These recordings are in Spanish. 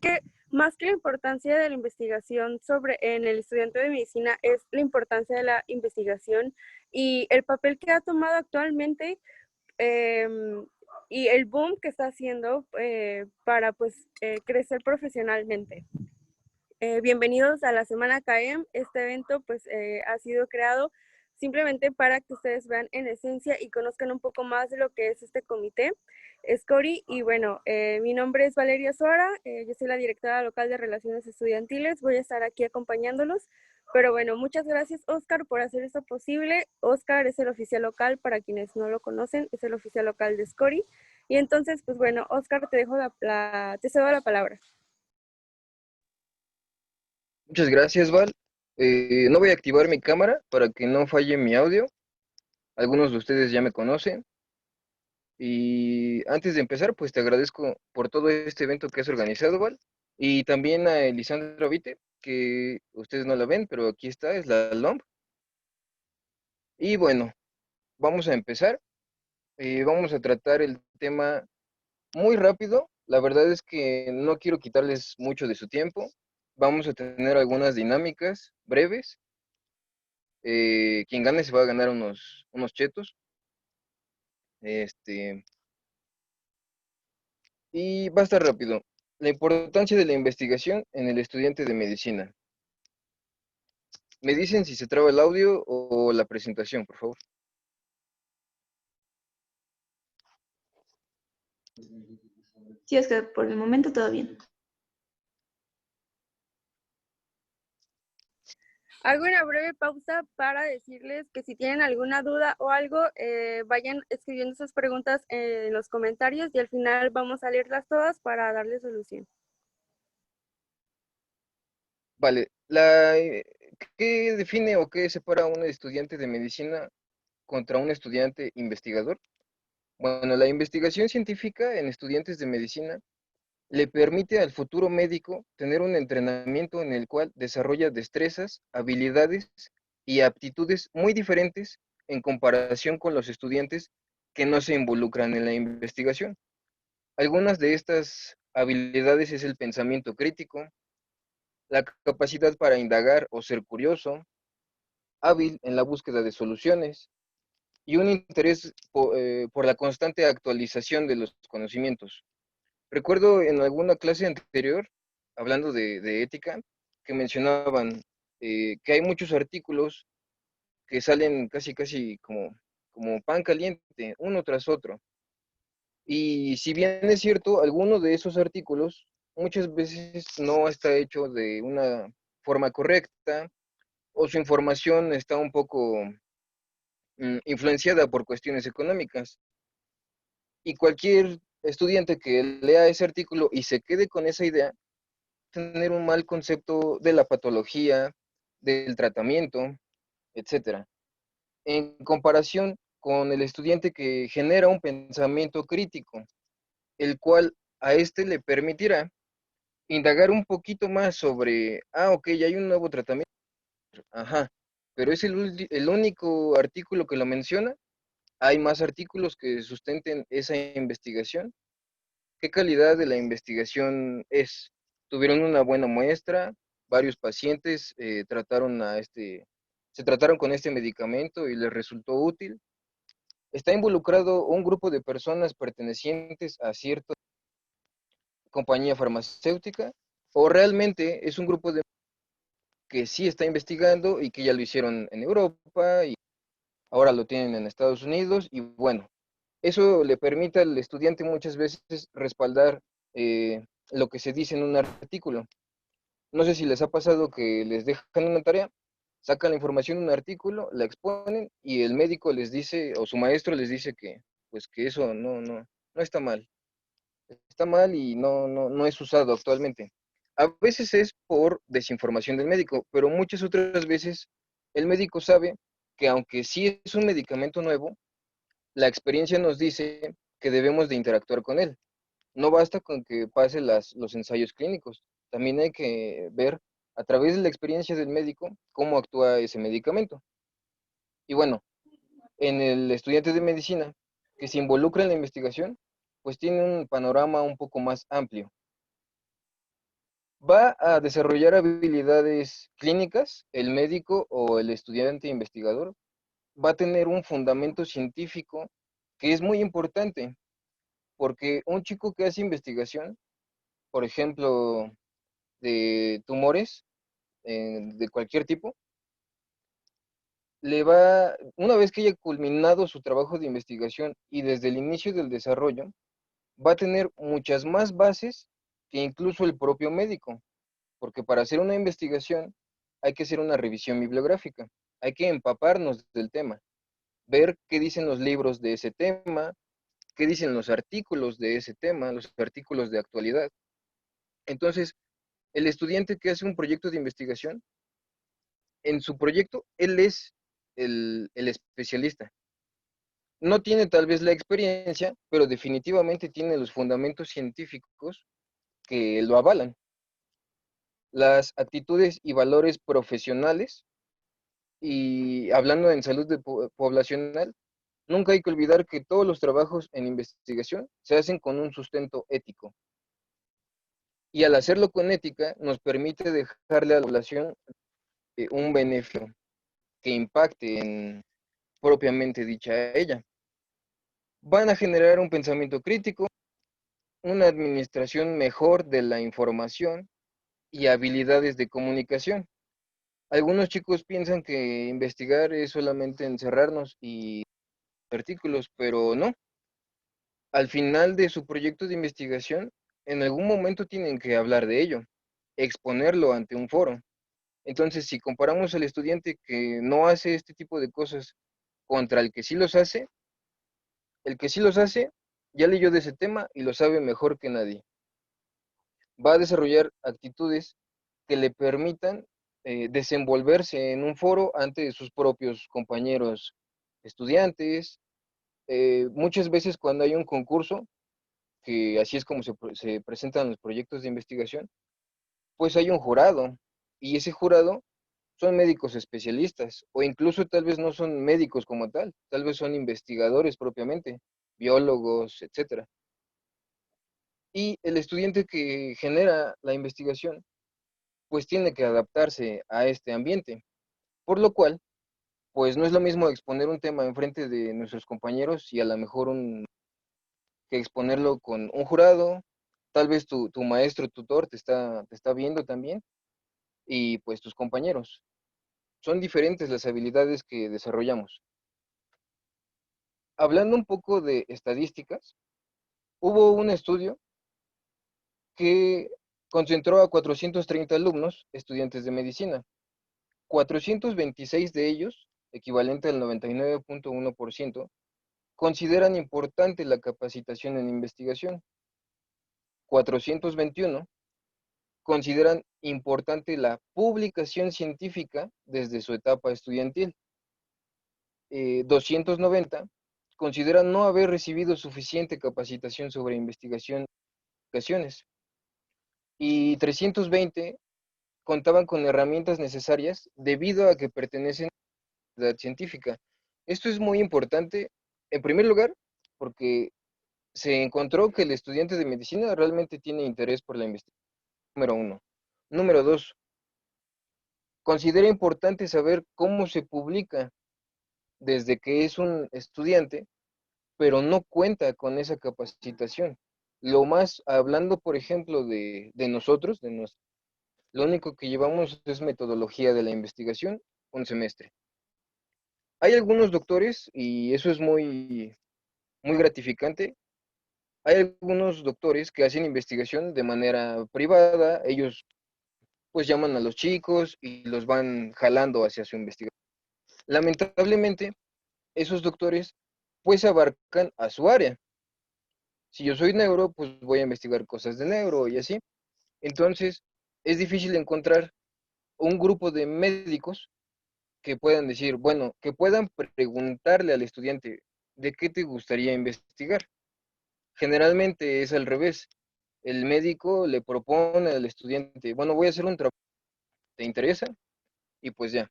que más que la importancia de la investigación en el estudiante de medicina es la importancia de la investigación y el papel que ha tomado actualmente y el boom que está haciendo para pues crecer profesionalmente. Bienvenidos a la Semana CAEM. Este evento pues ha sido creado simplemente para que ustedes vean en esencia y conozcan un poco más de lo que es este comité, SCORI. Y bueno, mi nombre es Valeria Sora, yo soy la directora local de Relaciones Estudiantiles, voy a estar aquí acompañándolos. Pero bueno, muchas gracias Oscar por hacer esto posible. Oscar es el oficial local, para quienes no lo conocen, es el oficial local de SCORI. Y entonces, pues bueno, Oscar, te cedo la palabra. Muchas gracias, Val. No voy a activar mi cámara para que no falle mi audio. Algunos de ustedes ya me conocen. Y antes de empezar, pues te agradezco por todo este evento que has organizado, Val. Y también a Elisandra Vite, que ustedes no la ven, pero aquí está, es la LOMP. Y bueno, vamos a empezar. Vamos a tratar el tema muy rápido. La verdad es que no quiero quitarles mucho de su tiempo. Vamos a tener algunas dinámicas breves. Quien gane se va a ganar unos chetos. Este, y va a estar rápido. La importancia de la investigación en el estudiante de medicina. Me dicen si se traba el audio o la presentación, por favor. Sí, es que por el momento todo bien. Hago una breve pausa para decirles que si tienen alguna duda o algo, vayan escribiendo sus preguntas en los comentarios y al final vamos a leerlas todas para darle solución. Vale, ¿qué define o qué separa a un estudiante de medicina contra un estudiante investigador? Bueno, la investigación científica en estudiantes de medicina le permite al futuro médico tener un entrenamiento en el cual desarrolla destrezas, habilidades y aptitudes muy diferentes en comparación con los estudiantes que no se involucran en la investigación. Algunas de estas habilidades es el pensamiento crítico, la capacidad para indagar o ser curioso, hábil en la búsqueda de soluciones y un interés por la constante actualización de los conocimientos. Recuerdo en alguna clase anterior, hablando de ética, que mencionaban que hay muchos artículos que salen casi como pan caliente, uno tras otro. Y si bien es cierto, alguno de esos artículos muchas veces no está hecho de una forma correcta o su información está un poco influenciada por cuestiones económicas. Y cualquier estudiante que lea ese artículo y se quede con esa idea, tener un mal concepto de la patología, del tratamiento, etcétera. En comparación con el estudiante que genera un pensamiento crítico, el cual a este le permitirá indagar un poquito más sobre, ok, ya hay un nuevo tratamiento, ajá, pero es el único artículo que lo menciona. ¿Hay más artículos que sustenten esa investigación? ¿Qué calidad de la investigación es? ¿Tuvieron una buena muestra? ¿Varios pacientes se trataron con este medicamento y les resultó útil? ¿Está involucrado un grupo de personas pertenecientes a cierta compañía farmacéutica? ¿O realmente es un grupo que sí está investigando y que ya lo hicieron en Europa y ahora lo tienen en Estados Unidos? Y bueno, eso le permite al estudiante muchas veces respaldar lo que se dice en un artículo. No sé si les ha pasado que les dejan una tarea, sacan la información de un artículo, la exponen y el médico les dice, o su maestro les dice que, pues que eso no está mal. Está mal y no es usado actualmente. A veces es por desinformación del médico, pero muchas otras veces el médico sabe que aunque sí es un medicamento nuevo, la experiencia nos dice que debemos de interactuar con él. No basta con que pase los ensayos clínicos, también hay que ver a través de la experiencia del médico cómo actúa ese medicamento. Y bueno, en el estudiante de medicina que se involucra en la investigación, pues tiene un panorama un poco más amplio. Va a desarrollar habilidades clínicas, el médico o el estudiante investigador va a tener un fundamento científico que es muy importante, porque un chico que hace investigación, por ejemplo, de tumores de cualquier tipo, una vez que haya culminado su trabajo de investigación y desde el inicio del desarrollo, va a tener muchas más bases que incluso el propio médico, porque para hacer una investigación hay que hacer una revisión bibliográfica, hay que empaparnos del tema, ver qué dicen los libros de ese tema, qué dicen los artículos de ese tema, los artículos de actualidad. Entonces, el estudiante que hace un proyecto de investigación, en su proyecto, él es el especialista. No tiene tal vez la experiencia, pero definitivamente tiene los fundamentos científicos que lo avalan. Las actitudes y valores profesionales, y hablando en salud poblacional, nunca hay que olvidar que todos los trabajos en investigación se hacen con un sustento ético. Y al hacerlo con ética, nos permite dejarle a la población un beneficio que impacte en propiamente dicha ella. Van a generar un pensamiento crítico, una administración mejor de la información y habilidades de comunicación. Algunos chicos piensan que investigar es solamente encerrarnos y artículos, pero no. Al final de su proyecto de investigación, en algún momento tienen que hablar de ello, exponerlo ante un foro. Entonces, si comparamos al estudiante que no hace este tipo de cosas contra el que sí los hace, el que sí los hace ya leyó de ese tema y lo sabe mejor que nadie. Va a desarrollar actitudes que le permitan desenvolverse en un foro ante sus propios compañeros estudiantes. Muchas veces cuando hay un concurso, que así es como se presentan los proyectos de investigación, pues hay un jurado y ese jurado son médicos especialistas o incluso tal vez no son médicos como tal vez son investigadores propiamente, biólogos, etcétera. Y el estudiante que genera la investigación, pues tiene que adaptarse a este ambiente, por lo cual, pues no es lo mismo exponer un tema enfrente de nuestros compañeros y a lo mejor que exponerlo con un jurado, tal vez tu maestro tutor te está viendo también, y pues tus compañeros. Son diferentes las habilidades que desarrollamos. Hablando un poco de estadísticas, hubo un estudio que concentró a 430 alumnos, estudiantes de medicina. 426 de ellos, equivalente al 99.1%, consideran importante la capacitación en investigación. 421 consideran importante la publicación científica desde su etapa estudiantil. 290 consideran no haber recibido suficiente capacitación sobre investigación y publicaciones. Y 320 contaban con herramientas necesarias debido a que pertenecen a la edad científica. Esto es muy importante, en primer lugar, porque se encontró que el estudiante de medicina realmente tiene interés por la investigación, número uno. Número dos, considera importante saber cómo se publica desde que es un estudiante, pero no cuenta con esa capacitación. Lo más, hablando por ejemplo de nosotros, lo único que llevamos es metodología de la investigación, un semestre. Hay algunos doctores, y eso es muy gratificante, hay algunos doctores que hacen investigación de manera privada, ellos pues llaman a los chicos y los van jalando hacia su investigación. Lamentablemente, esos doctores pues abarcan a su área. Si yo soy neuro, pues voy a investigar cosas de neuro y así. Entonces, es difícil encontrar un grupo de médicos que puedan decir, bueno, que puedan preguntarle al estudiante, ¿de qué te gustaría investigar? Generalmente es al revés. El médico le propone al estudiante, bueno, voy a hacer un trabajo, ¿te interesa? Y pues ya.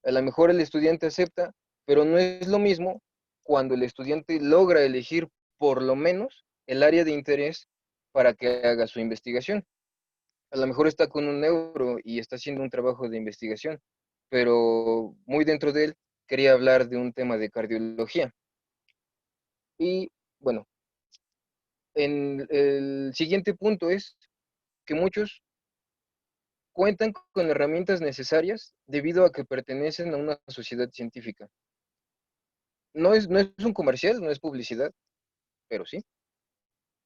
A lo mejor el estudiante acepta, pero no es lo mismo cuando el estudiante logra elegir por lo menos el área de interés para que haga su investigación. A lo mejor está con un neuro y está haciendo un trabajo de investigación, pero muy dentro de él quería hablar de un tema de cardiología. Y bueno, el siguiente punto es que muchos cuentan con herramientas necesarias debido a que pertenecen a una sociedad científica. No es un comercial, no es publicidad, pero sí,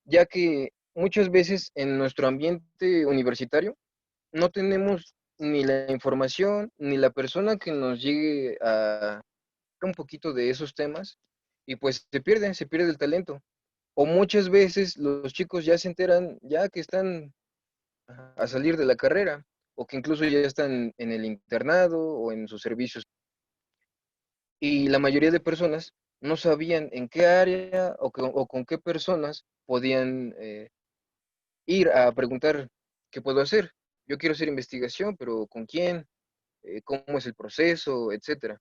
ya que muchas veces en nuestro ambiente universitario no tenemos ni la información ni la persona que nos llegue a un poquito de esos temas y pues se pierde el talento. O muchas veces los chicos ya se enteran ya que están a salir de la carrera o que incluso ya están en el internado o en sus servicios. Y la mayoría de personas no sabían en qué área o con qué personas podían ir a preguntar qué puedo hacer. Yo quiero hacer investigación, pero ¿con quién? ¿Cómo es el proceso? Etcétera.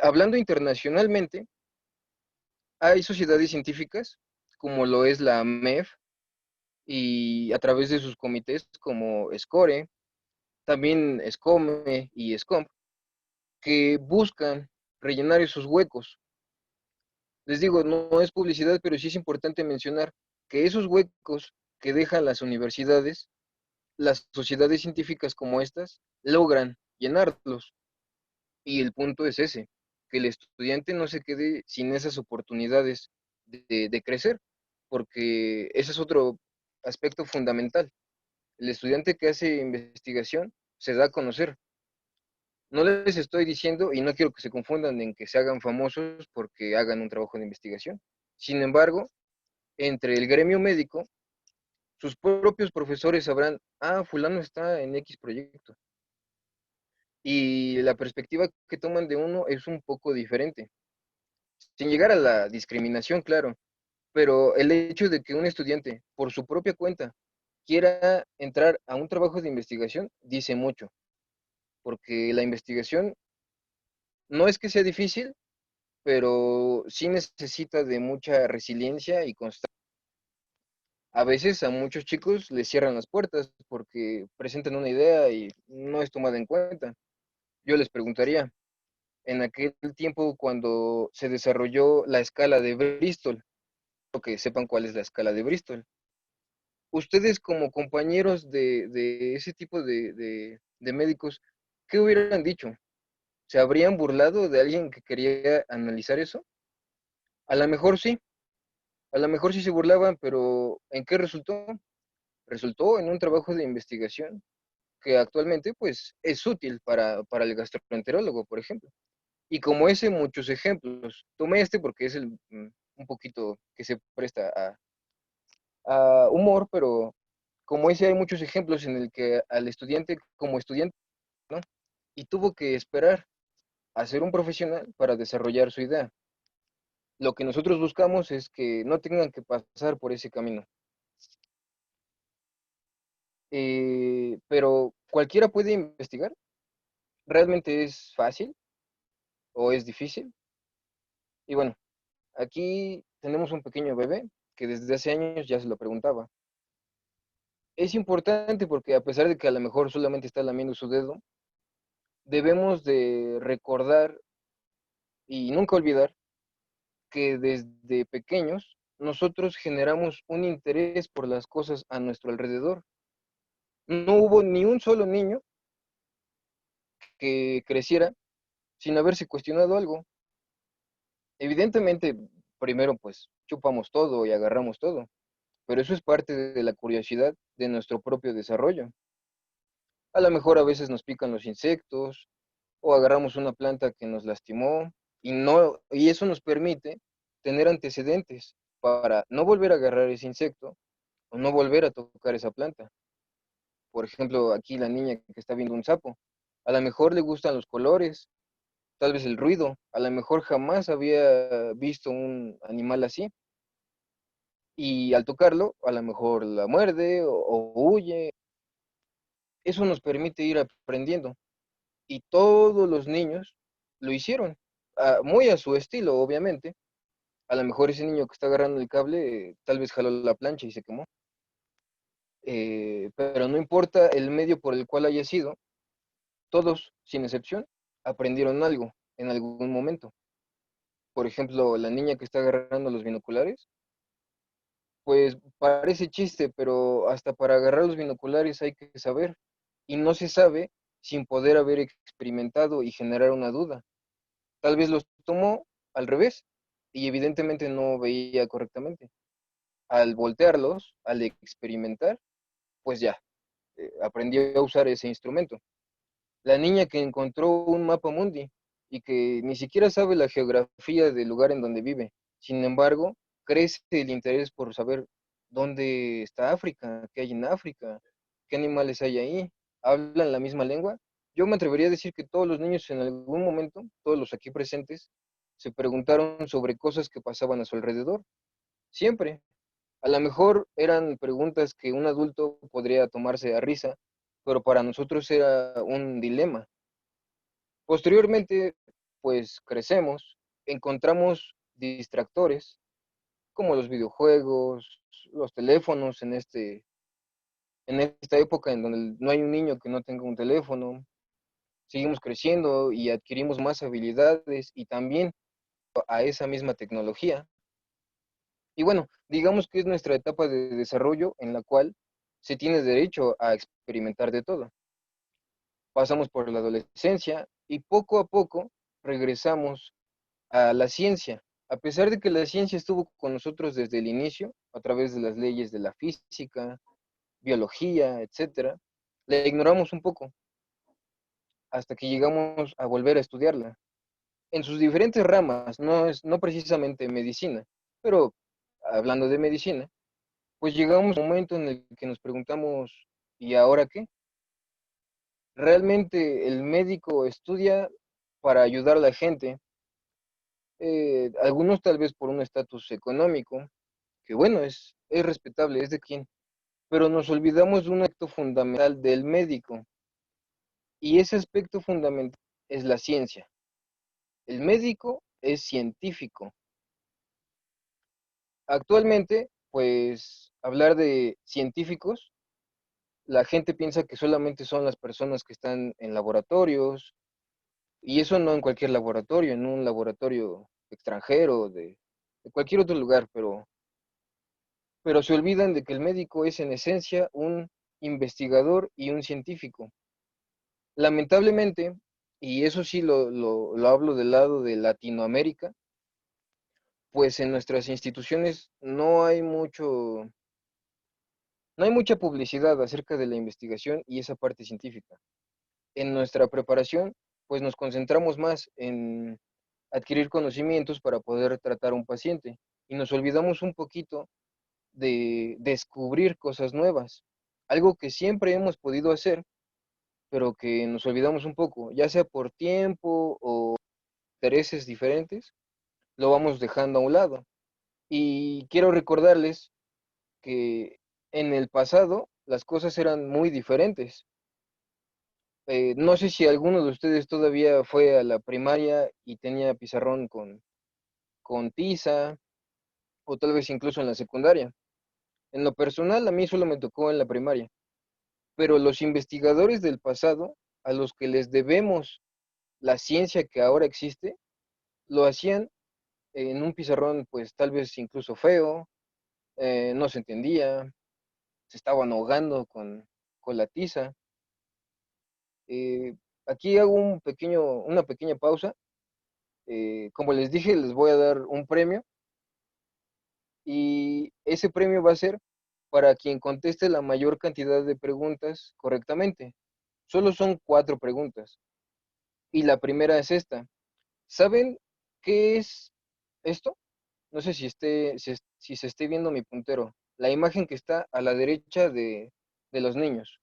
Hablando internacionalmente, hay sociedades científicas, como lo es la MEF, y a través de sus comités como SCORE, también SCOME y SCOMP, que buscan rellenar esos huecos. Les digo, no es publicidad, pero sí es importante mencionar que esos huecos que dejan las universidades, las sociedades científicas como estas, logran llenarlos. Y el punto es ese, que el estudiante no se quede sin esas oportunidades de crecer, porque ese es otro aspecto fundamental. El estudiante que hace investigación se da a conocer. No les estoy diciendo, y no quiero que se confundan en que se hagan famosos porque hagan un trabajo de investigación. Sin embargo, entre el gremio médico, sus propios profesores sabrán, fulano está en X proyecto. Y la perspectiva que toman de uno es un poco diferente. Sin llegar a la discriminación, claro, pero el hecho de que un estudiante, por su propia cuenta, quiera entrar a un trabajo de investigación, dice mucho, porque la investigación no es que sea difícil, pero sí necesita de mucha resiliencia y constancia. A veces a muchos chicos les cierran las puertas porque presentan una idea y no es tomada en cuenta. Yo les preguntaría, en aquel tiempo cuando se desarrolló la escala de Bristol, o que sepan cuál es la escala de Bristol, ustedes como compañeros de ese tipo de médicos, ¿qué hubieran dicho? ¿Se habrían burlado de alguien que quería analizar eso? A lo mejor sí, a lo mejor sí se burlaban, pero ¿en qué resultó? Resultó en un trabajo de investigación que actualmente pues es útil para el gastroenterólogo, por ejemplo. Y como ese, muchos ejemplos. Tomé este porque es un poquito que se presta a humor, pero como ese hay muchos ejemplos en el que al estudiante, como estudiante, ¿no? Y tuvo que esperar a ser un profesional para desarrollar su idea. Lo que nosotros buscamos es que no tengan que pasar por ese camino. Pero cualquiera puede investigar. ¿Realmente es fácil o es difícil? Y bueno, aquí tenemos un pequeño bebé que desde hace años ya se lo preguntaba. Es importante porque a pesar de que a lo mejor solamente está lamiendo su dedo, debemos de recordar y nunca olvidar que desde pequeños nosotros generamos un interés por las cosas a nuestro alrededor. No hubo ni un solo niño que creciera sin haberse cuestionado algo. Evidentemente, primero pues chupamos todo y agarramos todo, pero eso es parte de la curiosidad de nuestro propio desarrollo. A lo mejor a veces nos pican los insectos o agarramos una planta que nos lastimó y eso nos permite tener antecedentes para no volver a agarrar ese insecto o no volver a tocar esa planta. Por ejemplo, aquí la niña que está viendo un sapo, a lo mejor le gustan los colores, tal vez el ruido, a lo mejor jamás había visto un animal así y al tocarlo, a lo mejor la muerde o huye. Eso nos permite ir aprendiendo y todos los niños lo hicieron, muy a su estilo, obviamente. A lo mejor ese niño que está agarrando el cable, tal vez jaló la plancha y se quemó. pero no importa el medio por el cual haya sido, todos, sin excepción, aprendieron algo en algún momento. Por ejemplo, la niña que está agarrando los binoculares, pues parece chiste, pero hasta para agarrar los binoculares hay que saber, y no se sabe sin poder haber experimentado y generar una duda. Tal vez los tomó al revés y evidentemente no veía correctamente. Al voltearlos, al experimentar, pues ya, aprendió a usar ese instrumento. La niña que encontró un mapa mundi y que ni siquiera sabe la geografía del lugar en donde vive. Sin embargo, crece el interés por saber dónde está África, qué hay en África, qué animales hay ahí, hablan la misma lengua. Yo me atrevería a decir que todos los niños en algún momento, todos los aquí presentes, se preguntaron sobre cosas que pasaban a su alrededor. Siempre. A lo mejor eran preguntas que un adulto podría tomarse a risa, pero para nosotros era un dilema. Posteriormente, pues crecemos, encontramos distractores como los videojuegos, los teléfonos en esta época en donde no hay un niño que no tenga un teléfono. Seguimos creciendo y adquirimos más habilidades y también a esa misma tecnología. Y bueno, digamos que es nuestra etapa de desarrollo en la cual se tiene derecho a experimentar de todo. Pasamos por la adolescencia y poco a poco regresamos a la ciencia. A pesar de que la ciencia estuvo con nosotros desde el inicio, a través de las leyes de la física, biología, etcétera, la ignoramos un poco hasta que llegamos a volver a estudiarla. En sus diferentes ramas, no precisamente medicina, pero hablando de medicina, pues llegamos a un momento en el que nos preguntamos, ¿y ahora qué? ¿Realmente el médico estudia para ayudar a la gente? Algunos tal vez por un estatus económico, que bueno, es respetable, es de quien, pero nos olvidamos de un acto fundamental del médico, y ese aspecto fundamental es la ciencia. El médico es científico. Actualmente, pues, hablar de científicos, la gente piensa que solamente son las personas que están en laboratorios, y eso no en cualquier laboratorio, en un laboratorio extranjero, de cualquier otro lugar, pero se olvidan de que el médico es en esencia un investigador y un científico. Lamentablemente, y eso sí lo hablo del lado de Latinoamérica, pues en nuestras instituciones no hay mucha publicidad acerca de la investigación y esa parte científica. En nuestra preparación, pues nos concentramos más en adquirir conocimientos para poder tratar a un paciente y nos olvidamos un poquito de descubrir cosas nuevas, algo que siempre hemos podido hacer, pero que nos olvidamos un poco, ya sea por tiempo o intereses diferentes, lo vamos dejando a un lado. Y quiero recordarles que en el pasado las cosas eran muy diferentes. No sé si alguno de ustedes todavía fue a la primaria y tenía pizarrón con tiza, o tal vez incluso en la secundaria. En lo personal, a mí solo me tocó en la primaria, pero los investigadores del pasado, a los que les debemos la ciencia que ahora existe, lo hacían en un pizarrón, pues tal vez incluso feo, no se entendía, se estaban ahogando con la tiza. Eh, Aquí hago una pequeña pausa. Como les dije, les voy a dar un premio y ese premio va a ser para quien conteste la mayor cantidad de preguntas correctamente. Solo son 4 preguntas. Y la primera es esta. ¿Saben qué es esto? No sé si se esté viendo mi puntero. La imagen que está a la derecha de los niños.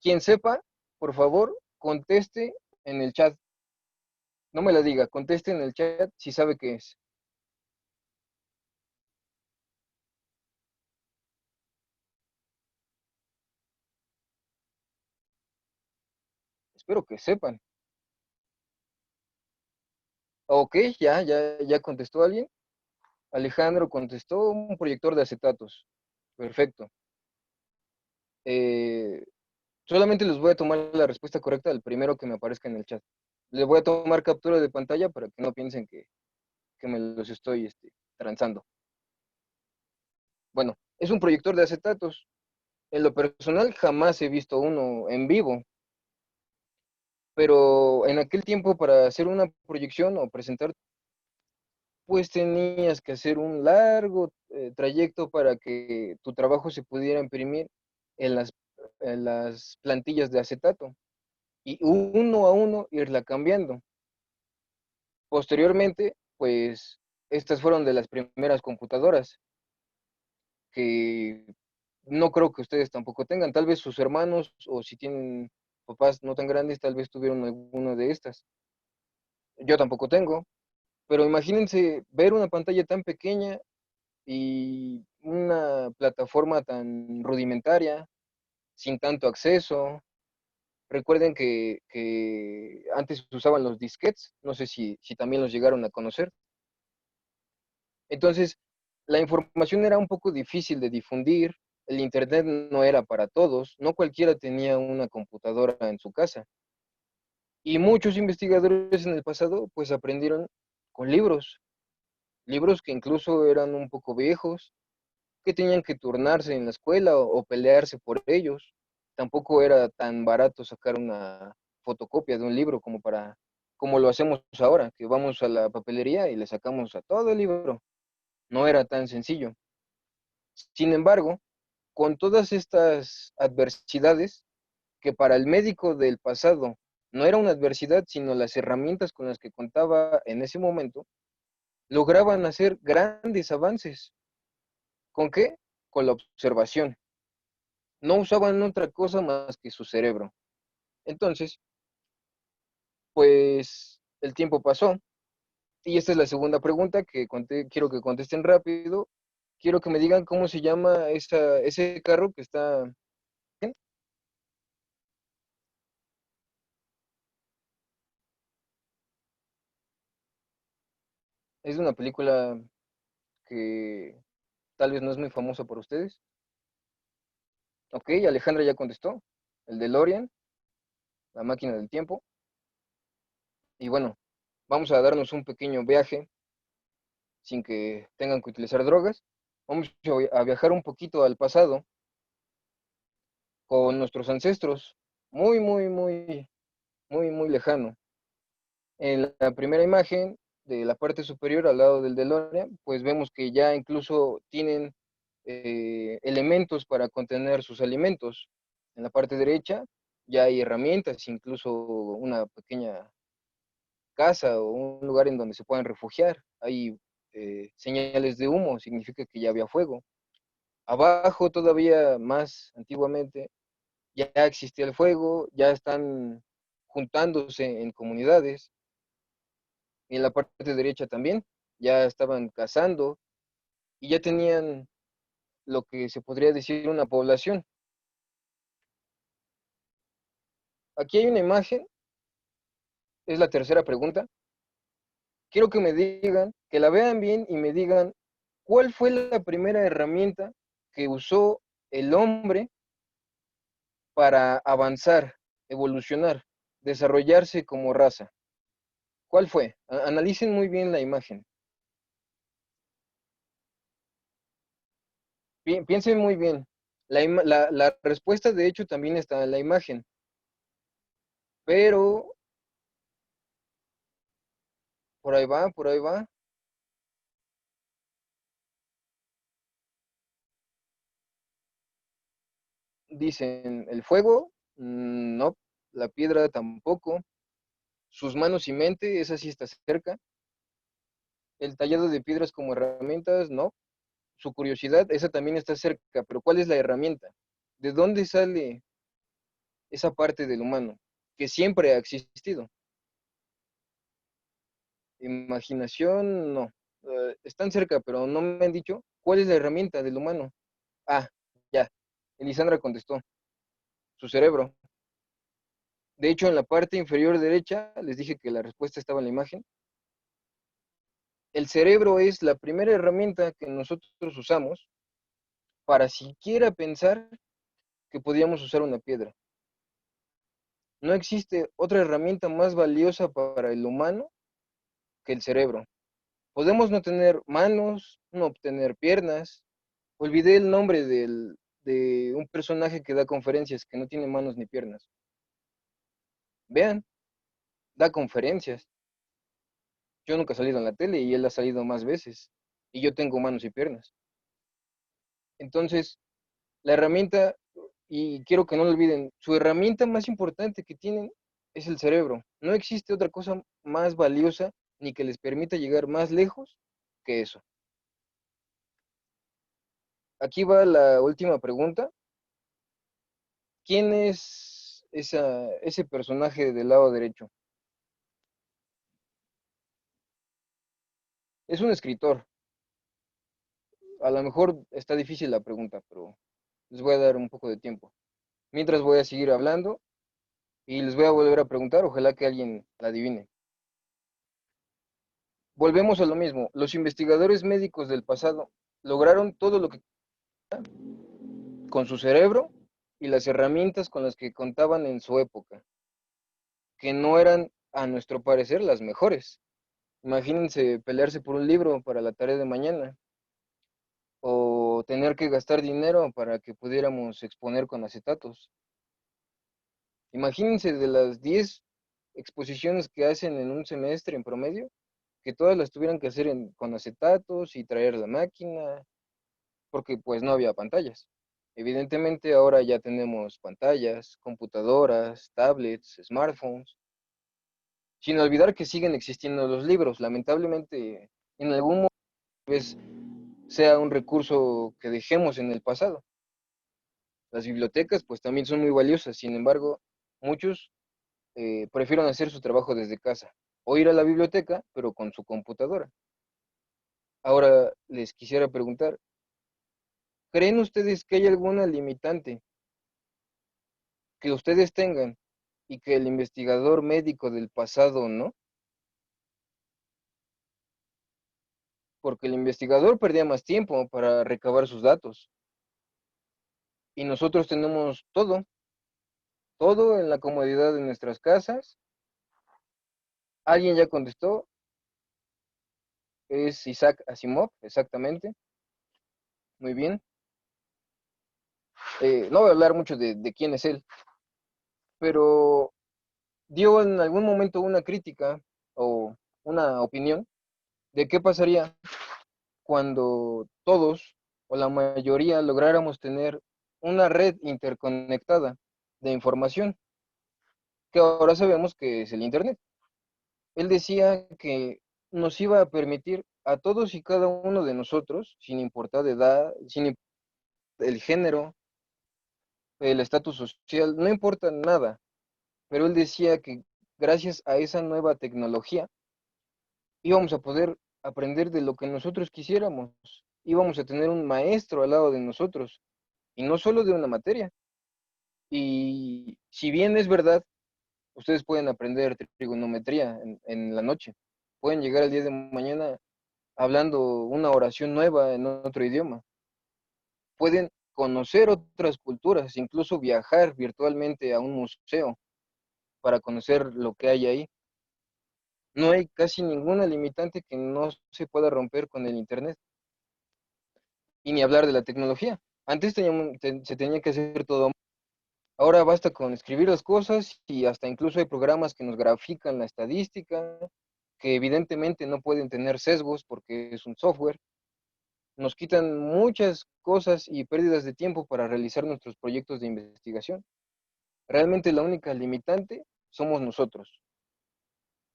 Quien sepa, por favor, conteste en el chat. No me la diga, conteste en el chat si sabe qué es. Espero que sepan. Ok, ya contestó alguien. Alejandro contestó un proyector de acetatos. Perfecto. Eh, Solamente les voy a tomar la respuesta correcta del primero que me aparezca en el chat. Les voy a tomar captura de pantalla para que no piensen que me los estoy transando. Bueno, es un proyector de acetatos. En lo personal jamás he visto uno en vivo, pero en aquel tiempo para hacer una proyección o presentar, pues tenías que hacer un largo trayecto para que tu trabajo se pudiera imprimir en las plantillas de acetato y uno a uno irla cambiando. Posteriormente, pues estas fueron de las primeras computadoras que no creo que ustedes tampoco tengan. Tal vez sus hermanos o si tienen papás no tan grandes, tal vez tuvieron alguna de estas. Yo tampoco tengo, pero imagínense ver una pantalla tan pequeña y una plataforma tan rudimentaria, sin tanto acceso. Recuerden que antes usaban los disquetes, no sé si también los llegaron a conocer. Entonces, la información era un poco difícil de difundir, el Internet no era para todos, no cualquiera tenía una computadora en su casa. Y muchos investigadores en el pasado pues aprendieron con libros, libros que incluso eran un poco viejos, que tenían que turnarse en la escuela o pelearse por ellos. Tampoco era tan barato sacar una fotocopia de un libro como lo hacemos ahora, que vamos a la papelería y le sacamos a todo el libro. No era tan sencillo. Sin embargo, con todas estas adversidades, que para el médico del pasado no era una adversidad, sino las herramientas con las que contaba en ese momento, lograban hacer grandes avances. ¿Con qué? Con la observación. No usaban otra cosa más que su cerebro. Entonces, pues el tiempo pasó y esta es la segunda pregunta que quiero que contesten rápido. Quiero que me digan cómo se llama ese carro que está... Es de una película que tal vez no es muy famosa por ustedes. Ok, Alejandra ya contestó. El DeLorean, la máquina del tiempo. Y bueno, vamos a darnos un pequeño viaje sin que tengan que utilizar drogas. Vamos a viajar un poquito al pasado con nuestros ancestros, muy, muy, muy, muy, muy lejano. En la primera imagen de la parte superior al lado del DeLorean, pues vemos que ya incluso tienen elementos para contener sus alimentos. En la parte derecha ya hay herramientas, incluso una pequeña casa o un lugar en donde se puedan refugiar. Hay señales de humo, significa que ya había fuego. Abajo, todavía más antiguamente, ya existía el fuego, ya están juntándose en comunidades. Y en la parte derecha también, ya estaban cazando y ya tenían lo que se podría decir una población. Aquí hay una imagen, es la tercera pregunta. Quiero que me digan, que la vean bien y me digan cuál fue la primera herramienta que usó el hombre para avanzar, evolucionar, desarrollarse como raza. ¿Cuál fue? Analicen muy bien la imagen. Piensen muy bien. La respuesta, de hecho, también está en la imagen, pero por ahí va, por ahí va. Dicen, el fuego, no, la piedra tampoco, sus manos y mente, esa sí está cerca, el tallado de piedras como herramientas, no, su curiosidad, esa también está cerca, pero ¿cuál es la herramienta? ¿De dónde sale esa parte del humano que siempre ha existido? Imaginación, no. Están cerca, pero no me han dicho cuál es la herramienta del humano. Ah, ya. Elisandra contestó, su cerebro. De hecho, en la parte inferior derecha, les dije que la respuesta estaba en la imagen. El cerebro es la primera herramienta que nosotros usamos para siquiera pensar que podíamos usar una piedra. No existe otra herramienta más valiosa para el humano que el cerebro. Podemos no tener manos, no tener piernas. Olvidé el nombre de un personaje que da conferencias, que no tiene manos ni piernas. Vean, da conferencias. Yo nunca he salido en la tele y él ha salido más veces. Y yo tengo manos y piernas. Entonces, la herramienta, y quiero que no lo olviden, su herramienta más importante que tienen es el cerebro. No existe otra cosa más valiosa ni que les permita llegar más lejos que eso. Aquí va la última pregunta. ¿Quién es ese personaje del lado derecho? Es un escritor. A lo mejor está difícil la pregunta, pero les voy a dar un poco de tiempo. Mientras voy a seguir hablando y les voy a volver a preguntar, ojalá que alguien la adivine. Volvemos a lo mismo. Los investigadores médicos del pasado lograron todo lo que con su cerebro y las herramientas con las que contaban en su época, que no eran, a nuestro parecer, las mejores. Imagínense pelearse por un libro para la tarea de mañana, o tener que gastar dinero para que pudiéramos exponer con acetatos. Imagínense de las 10 exposiciones que hacen en un semestre en promedio, que todas las tuvieran que hacer con acetatos y traer la máquina, porque pues no había pantallas. Evidentemente ahora ya tenemos pantallas, computadoras, tablets, smartphones, sin olvidar que siguen existiendo los libros. Lamentablemente, en algún momento pues, sea un recurso que dejemos en el pasado. Las bibliotecas pues también son muy valiosas, sin embargo, muchos prefieren hacer su trabajo desde casa o ir a la biblioteca, pero con su computadora. Ahora les quisiera preguntar, ¿creen ustedes que hay alguna limitante que ustedes tengan y que el investigador médico del pasado no? Porque el investigador perdía más tiempo para recabar sus datos y nosotros tenemos todo en la comodidad de nuestras casas. Alguien ya contestó, es Isaac Asimov, exactamente, muy bien. No voy a hablar mucho de quién es él, pero dio en algún momento una crítica o una opinión de qué pasaría cuando todos o la mayoría lográramos tener una red interconectada de información, que ahora sabemos que es el Internet. Él decía que nos iba a permitir a todos y cada uno de nosotros, sin importar de edad, sin importar el género, el estatus social, no importa nada, pero él decía que gracias a esa nueva tecnología íbamos a poder aprender de lo que nosotros quisiéramos, íbamos a tener un maestro al lado de nosotros, y no solo de una materia. Y si bien es verdad, ustedes pueden aprender trigonometría en la noche, pueden llegar al día de mañana hablando una oración nueva en otro idioma, pueden conocer otras culturas, incluso viajar virtualmente a un museo para conocer lo que hay ahí. No hay casi ninguna limitante que no se pueda romper con el Internet. Y ni hablar de la tecnología. Antes se tenía que hacer todo. Ahora basta con escribir las cosas y hasta incluso hay programas que nos grafican la estadística, que evidentemente no pueden tener sesgos porque es un software. Nos quitan muchas cosas y pérdidas de tiempo para realizar nuestros proyectos de investigación. Realmente la única limitante somos nosotros,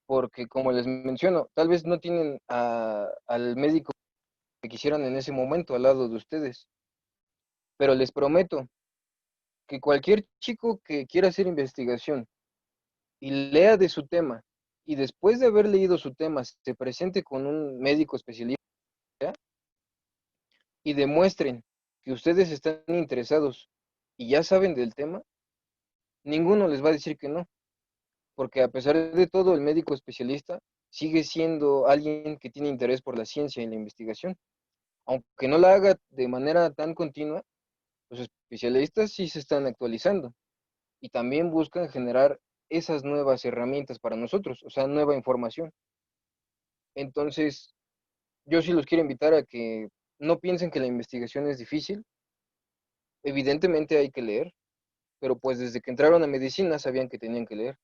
porque como les menciono, tal vez no tienen al médico que quisieran en ese momento al lado de ustedes, pero les prometo que cualquier chico que quiera hacer investigación y lea de su tema, y después de haber leído su tema, se presente con un médico especialista y demuestren que ustedes están interesados y ya saben del tema, ninguno les va a decir que no, porque a pesar de todo, el médico especialista sigue siendo alguien que tiene interés por la ciencia y la investigación. Aunque no la haga de manera tan continua, Los especialistas sí se están actualizando y también buscan generar esas nuevas herramientas para nosotros, o sea, nueva información. Entonces, yo sí los quiero invitar a que no piensen que la investigación es difícil. Evidentemente hay que leer, pero pues desde que entraron a medicina sabían que tenían que leer.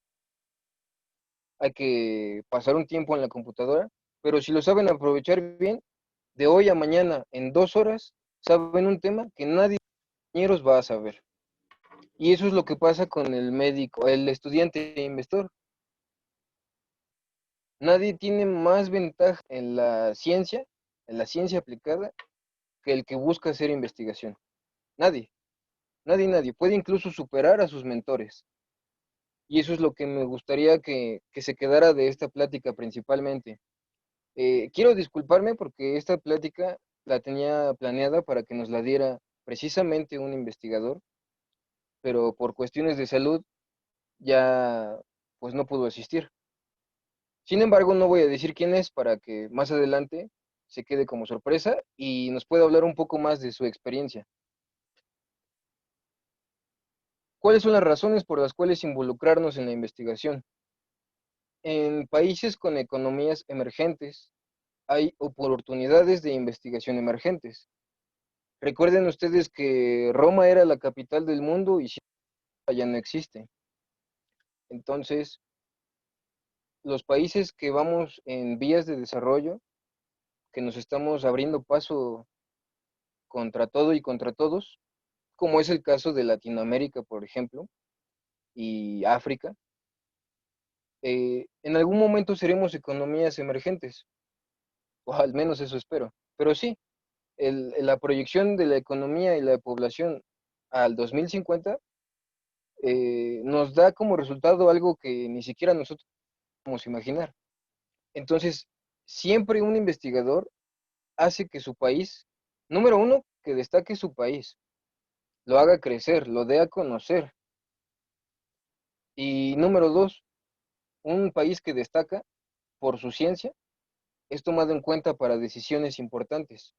Hay que pasar un tiempo en la computadora, pero si lo saben aprovechar bien, de hoy a mañana, en 2 horas, saben un tema que nadie de los compañeros va a saber. Y eso es lo que pasa con el médico, el estudiante e investor. Nadie tiene más ventaja en la ciencia aplicada, que el que busca hacer investigación. Nadie, nadie. Puede incluso superar a sus mentores. Y eso es lo que me gustaría que se quedara de esta plática principalmente. Quiero disculparme porque esta plática la tenía planeada para que nos la diera precisamente un investigador, pero por cuestiones de salud ya pues no pudo asistir. Sin embargo, no voy a decir quién es para que más adelante se quede como sorpresa y nos pueda hablar un poco más de su experiencia. ¿Cuáles son las razones por las cuales involucrarnos en la investigación? En países con economías emergentes hay oportunidades de investigación emergentes. Recuerden ustedes que Roma era la capital del mundo y ya no existe. Entonces, los países que vamos en vías de desarrollo, que nos estamos abriendo paso contra todo y contra todos, como es el caso de Latinoamérica, por ejemplo, y África, en algún momento seremos economías emergentes, o al menos eso espero. Pero sí, la proyección de la economía y la población al 2050 nos da como resultado algo que ni siquiera nosotros podemos imaginar. Entonces, siempre un investigador hace que su país, número uno, que destaque su país, lo haga crecer, lo dé a conocer. Y número dos, un país que destaca por su ciencia es tomado en cuenta para decisiones importantes.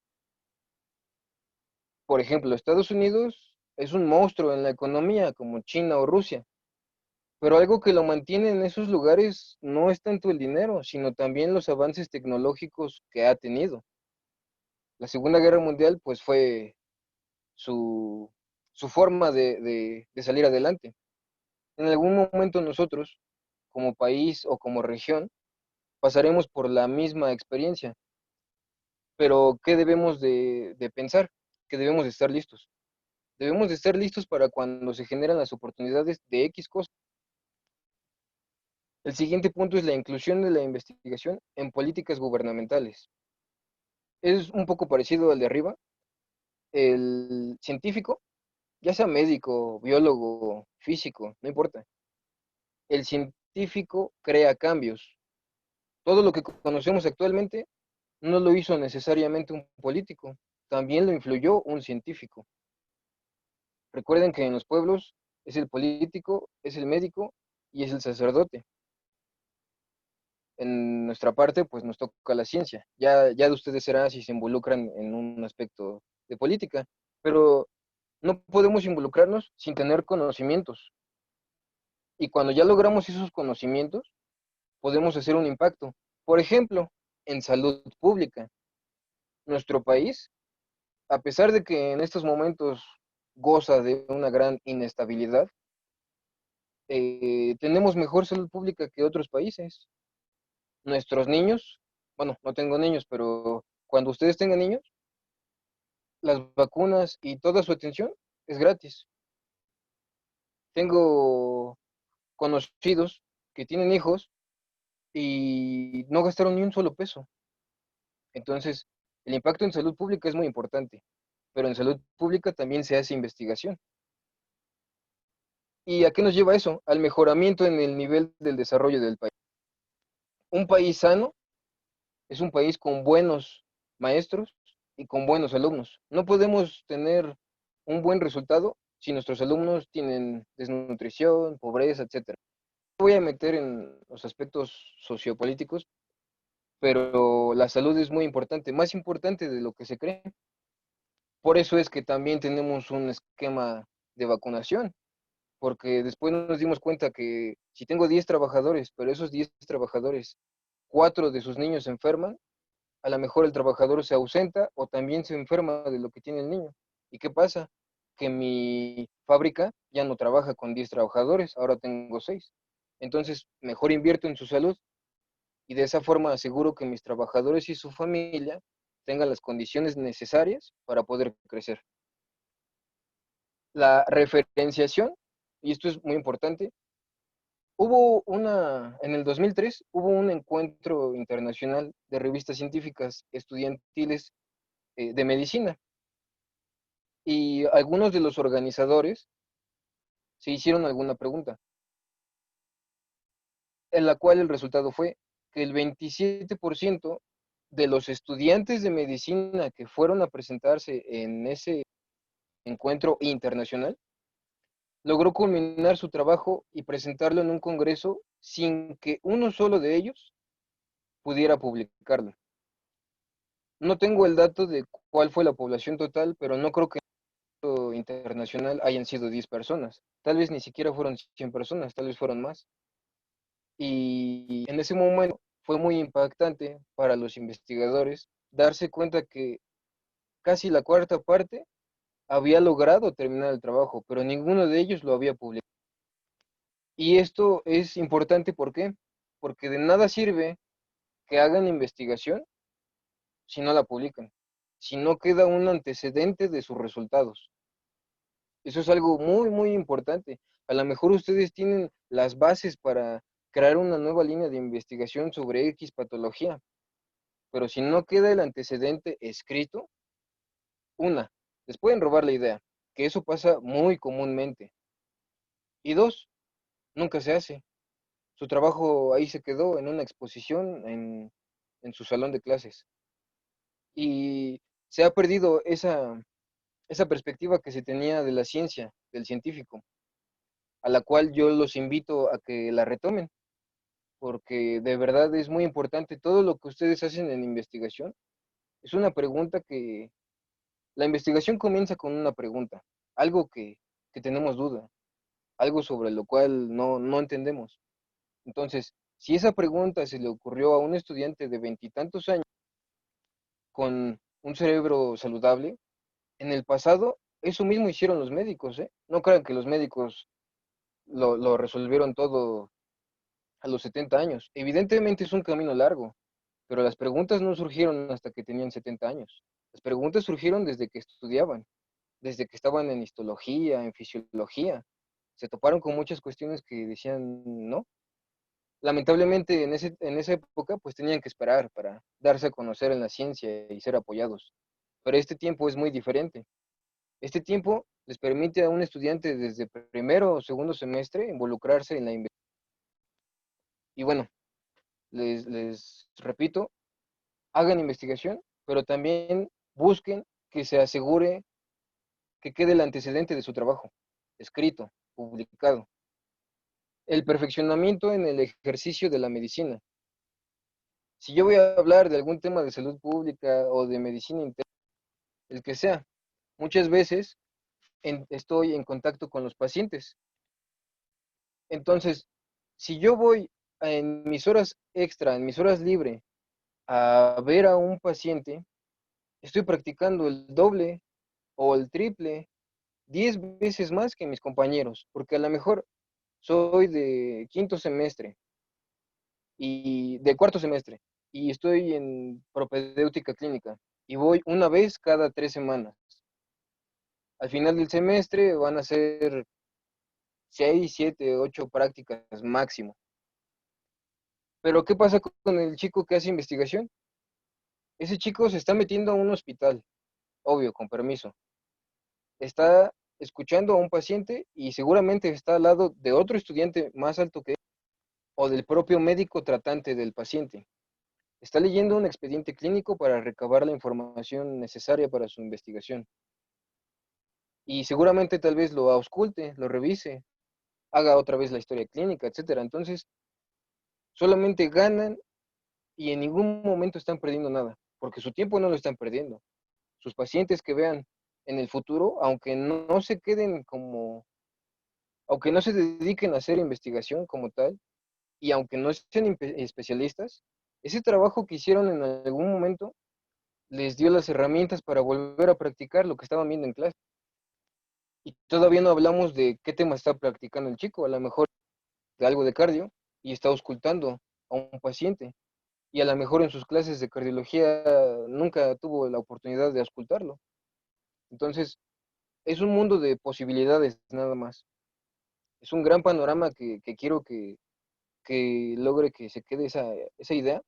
Por ejemplo, Estados Unidos es un monstruo en la economía, como China o Rusia, pero algo que lo mantiene en esos lugares no es tanto el dinero, sino también los avances tecnológicos que ha tenido. La Segunda Guerra Mundial, pues fue su, su forma de salir adelante. En algún momento nosotros, como país o como región, pasaremos por la misma experiencia, pero ¿qué debemos de pensar? Que debemos de estar listos. Debemos de estar listos para cuando se generan las oportunidades de X cosas. El siguiente punto es la inclusión de la investigación en políticas gubernamentales. Es un poco parecido al de arriba. El científico, ya sea médico, biólogo, físico, no importa. El científico crea cambios. Todo lo que conocemos actualmente no lo hizo necesariamente un político, también lo influyó un científico. Recuerden que en los pueblos es el político, es el médico y es el sacerdote. En nuestra parte, pues nos toca la ciencia. Ya de ustedes será si se involucran en un aspecto de política, pero no podemos involucrarnos sin tener conocimientos. Y cuando ya logramos esos conocimientos, podemos hacer un impacto. Por ejemplo, en salud pública. Nuestro país, a pesar de que en estos momentos goza de una gran inestabilidad, tenemos mejor salud pública que otros países. Nuestros niños, bueno, no tengo niños, pero cuando ustedes tengan niños, las vacunas y toda su atención es gratis. Tengo conocidos que tienen hijos y no gastaron ni un solo peso. Entonces, el impacto en salud pública es muy importante, pero en salud pública también se hace investigación. ¿Y a qué nos lleva eso? Al mejoramiento en el nivel del desarrollo del país. Un país sano es un país con buenos maestros y con buenos alumnos. No podemos tener un buen resultado si nuestros alumnos tienen desnutrición, pobreza, etcétera. No voy a meter en los aspectos sociopolíticos, pero la salud es muy importante, más importante de lo que se cree. Por eso es que también tenemos un esquema de vacunación, porque después nos dimos cuenta que si tengo 10 trabajadores, pero esos 10 trabajadores, 4 de sus niños se enferman, a lo mejor el trabajador se ausenta o también se enferma de lo que tiene el niño. ¿Y qué pasa? Que mi fábrica ya no trabaja con 10 trabajadores, ahora tengo 6. Entonces, mejor invierto en su salud y de esa forma aseguro que mis trabajadores y su familia tengan las condiciones necesarias para poder crecer. La referenciación, y esto es muy importante, en el 2003 hubo un encuentro internacional de revistas científicas estudiantiles de medicina y algunos de los organizadores se hicieron alguna pregunta, en la cual el resultado fue que el 27% de los estudiantes de medicina que fueron a presentarse en ese encuentro internacional logró culminar su trabajo y presentarlo en un congreso sin que uno solo de ellos pudiera publicarlo. No tengo el dato de cuál fue la población total, pero no creo que en el encuentro internacional hayan sido 10 personas. Tal vez ni siquiera fueron 100 personas, tal vez fueron más. Y en ese momento fue muy impactante para los investigadores darse cuenta que casi la cuarta parte había logrado terminar el trabajo, pero ninguno de ellos lo había publicado. Y esto es importante, ¿por qué? Porque de nada sirve que hagan investigación si no la publican, si no queda un antecedente de sus resultados. Eso es algo muy, muy importante. A lo mejor ustedes tienen las bases para crear una nueva línea de investigación sobre X patología, pero si no queda el antecedente escrito, les pueden robar la idea, que eso pasa muy comúnmente. Y dos, nunca se hace. Su trabajo ahí se quedó en una exposición en su salón de clases. Y se ha perdido esa perspectiva que se tenía de la ciencia, del científico, a la cual yo los invito a que la retomen, porque de verdad es muy importante todo lo que ustedes hacen en investigación. Es una pregunta que, la investigación comienza con una pregunta, algo que tenemos duda, algo sobre lo cual no entendemos. Entonces, si esa pregunta se le ocurrió a un estudiante de veintitantos años con un cerebro saludable, en el pasado eso mismo hicieron los médicos, ¿eh? No crean que los médicos lo resolvieron todo a los 70 años. Evidentemente es un camino largo, pero las preguntas no surgieron hasta que tenían 70 años. Las preguntas surgieron desde que estudiaban, desde que estaban en histología, en fisiología. Se toparon con muchas cuestiones que decían no. Lamentablemente en esa época pues tenían que esperar para darse a conocer en la ciencia y ser apoyados. Pero este tiempo es muy diferente. Este tiempo les permite a un estudiante desde primero o segundo semestre involucrarse en la investigación. Y bueno, les repito, hagan investigación, pero también busquen que se asegure que quede el antecedente de su trabajo, escrito, publicado. El perfeccionamiento en el ejercicio de la medicina. Si yo voy a hablar de algún tema de salud pública o de medicina interna, el que sea, muchas veces estoy en contacto con los pacientes. Entonces, si yo voy en mis horas extra, en mis horas libres, a ver a un paciente, estoy practicando el doble o el triple, 10 veces más que mis compañeros, porque a lo mejor soy de quinto semestre y de cuarto semestre y estoy en propedéutica clínica y voy una vez cada 3 semanas. Al final del semestre van a ser 6, 7, 8 prácticas máximo. Pero ¿qué pasa con el chico que hace investigación? Ese chico se está metiendo a un hospital, obvio, con permiso. Está escuchando a un paciente y seguramente está al lado de otro estudiante más alto que él o del propio médico tratante del paciente. Está leyendo un expediente clínico para recabar la información necesaria para su investigación. Y seguramente tal vez lo ausculte, lo revise, haga otra vez la historia clínica, etcétera. Entonces, solamente ganan y en ningún momento están perdiendo nada, porque su tiempo no lo están perdiendo. Sus pacientes que vean en el futuro, aunque no se queden aunque no se dediquen a hacer investigación como tal, y aunque no sean especialistas, ese trabajo que hicieron en algún momento les dio las herramientas para volver a practicar lo que estaban viendo en clase. Y todavía no hablamos de qué tema está practicando el chico, a lo mejor de algo de cardio, y está auscultando a un paciente. Y a lo mejor en sus clases de cardiología nunca tuvo la oportunidad de auscultarlo. Entonces, es un mundo de posibilidades nada más. Es un gran panorama que quiero que logre que se quede esa idea.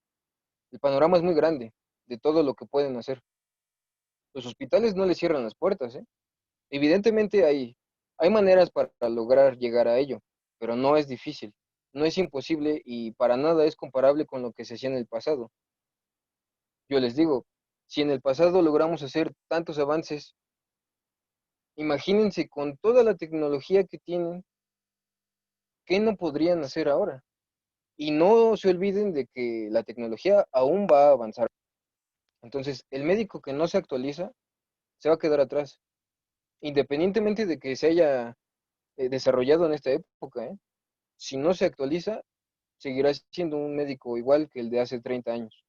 El panorama es muy grande de todo lo que pueden hacer. Los hospitales no les cierran las puertas, ¿eh? Evidentemente hay maneras para lograr llegar a ello, pero no es difícil, no es imposible y para nada es comparable con lo que se hacía en el pasado. Yo les digo, si en el pasado logramos hacer tantos avances, imagínense con toda la tecnología que tienen, ¿qué no podrían hacer ahora? Y no se olviden de que la tecnología aún va a avanzar. Entonces, el médico que no se actualiza se va a quedar atrás, independientemente de que se haya desarrollado en esta época, ¿eh? Si no se actualiza, seguirá siendo un médico igual que el de hace 30 años.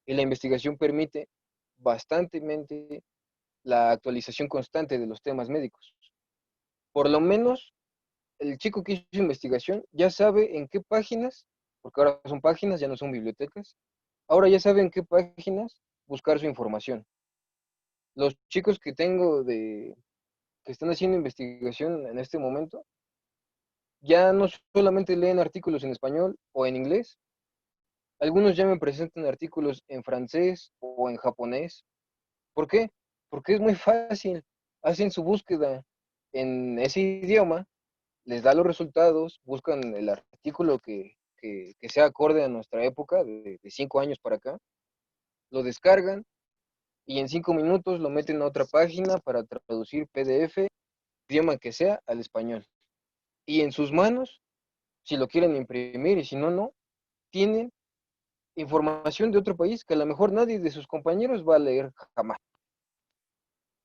Y la investigación permite bastantemente la actualización constante de los temas médicos. Por lo menos el chico que hizo investigación ya sabe en qué páginas, porque ahora son páginas, ya no son bibliotecas, ahora ya sabe en qué páginas buscar su información. Los chicos que tengo que están haciendo investigación en este momento, ya no solamente leen artículos en español o en inglés, algunos ya me presentan artículos en francés o en japonés. ¿Por qué? Porque es muy fácil. Hacen su búsqueda en ese idioma, les da los resultados, buscan el artículo que sea acorde a nuestra época, de 5 años para acá, lo descargan y en 5 minutos lo meten a otra página para traducir PDF, idioma que sea, al español. Y en sus manos, si lo quieren imprimir y si no, no, tienen información de otro país que a lo mejor nadie de sus compañeros va a leer jamás.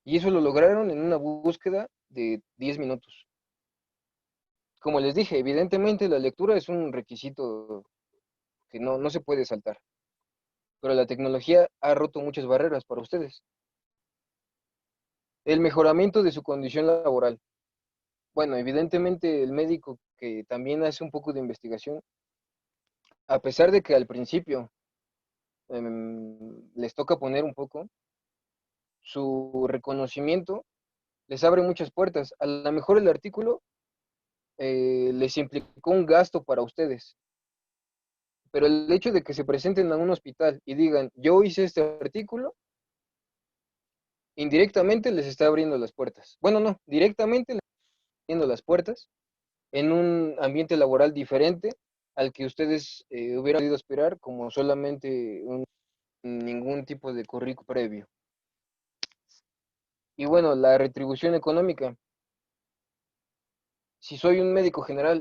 Y eso lo lograron en una búsqueda de 10 minutos. Como les dije, evidentemente la lectura es un requisito que no se puede saltar, pero la tecnología ha roto muchas barreras para ustedes. El mejoramiento de su condición laboral. Bueno, evidentemente el médico que también hace un poco de investigación, a pesar de que al principio les toca poner un poco, su reconocimiento les abre muchas puertas. A lo mejor el artículo les implicó un gasto para ustedes, pero el hecho de que se presenten a un hospital y digan, yo hice este artículo, indirectamente les está abriendo las puertas. Bueno, no, directamente les está abriendo las puertas en un ambiente laboral diferente al que ustedes hubieran podido esperar como solamente ningún tipo de currículo previo. Y bueno, la retribución económica. Si soy un médico general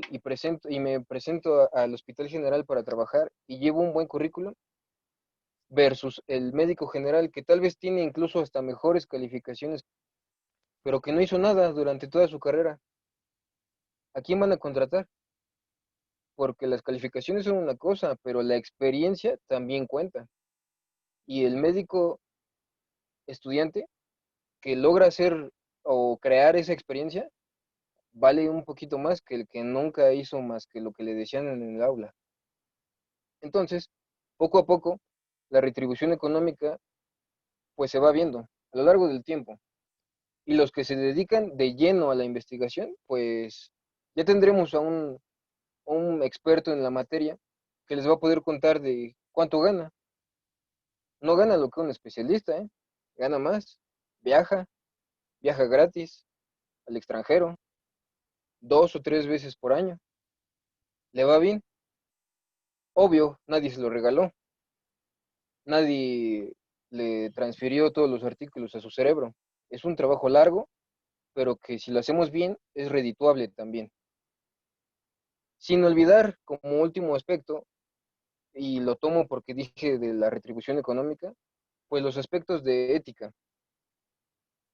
y me presento al hospital general para trabajar y llevo un buen currículum, versus el médico general que tal vez tiene incluso hasta mejores calificaciones, pero que no hizo nada durante toda su carrera, ¿a quién van a contratar? Porque las calificaciones son una cosa, pero la experiencia también cuenta. Y el médico estudiante que logra hacer o crear esa experiencia vale un poquito más que el que nunca hizo más que lo que le decían en el aula. Entonces, poco a poco, la retribución económica pues se va viendo a lo largo del tiempo. Y los que se dedican de lleno a la investigación, pues ya tendremos a un experto en la materia que les va a poder contar de cuánto gana. No gana lo que un especialista, ¿eh? Gana más, viaja, viaja gratis al extranjero, 2 o 3 veces por año. Le va bien. Obvio, nadie se lo regaló. Nadie le transfirió todos los artículos a su cerebro. Es un trabajo largo, pero que si lo hacemos bien, es redituable también. Sin olvidar, como último aspecto, y lo tomo porque dije de la retribución económica, pues los aspectos de ética.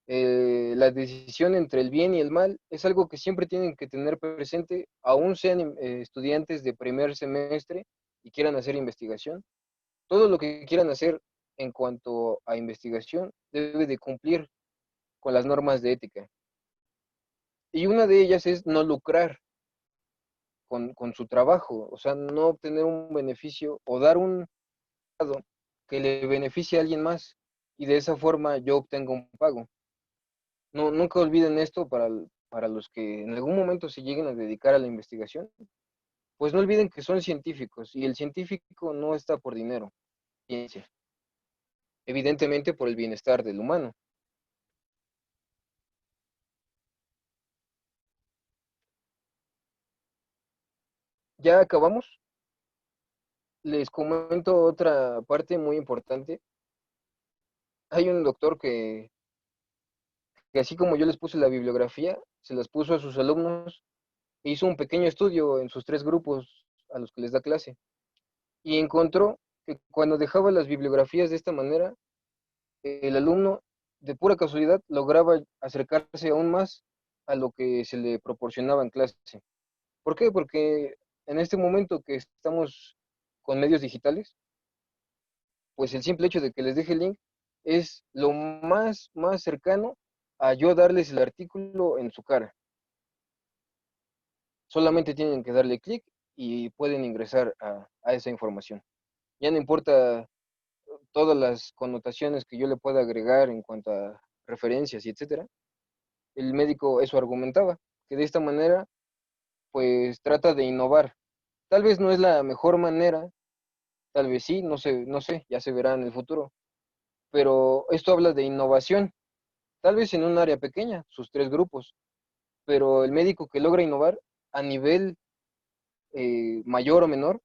La decisión entre el bien y el mal es algo que siempre tienen que tener presente, aún sean estudiantes de primer semestre y quieran hacer investigación. Todo lo que quieran hacer en cuanto a investigación debe de cumplir con las normas de ética. Y una de ellas es no lucrar con su trabajo, o sea, no obtener un beneficio o dar un dado que le beneficie a alguien más y de esa forma yo obtengo un pago. No, nunca olviden esto para los que en algún momento se lleguen a dedicar a la investigación, pues no olviden que son científicos y el científico no está por dinero, ciencia, evidentemente por el bienestar del humano. ¿Ya acabamos? Les comento otra parte muy importante. Hay un doctor que así como yo les puse la bibliografía, se las puso a sus alumnos e hizo un pequeño estudio en sus 3 grupos a los que les da clase. Y encontró que cuando dejaba las bibliografías de esta manera, el alumno de pura casualidad lograba acercarse aún más a lo que se le proporcionaba en clase. ¿Por qué? Porque en este momento que estamos con medios digitales, pues el simple hecho de que les deje el link es lo más cercano a yo darles el artículo en su cara. Solamente tienen que darle clic y pueden ingresar a esa información. Ya no importa todas las connotaciones que yo le pueda agregar en cuanto a referencias y etcétera. El médico eso argumentaba, que de esta manera pues trata de innovar. Tal vez no es la mejor manera, tal vez sí, no sé, ya se verá en el futuro, pero esto habla de innovación, tal vez en un área pequeña, sus 3 grupos, pero el médico que logra innovar a nivel mayor o menor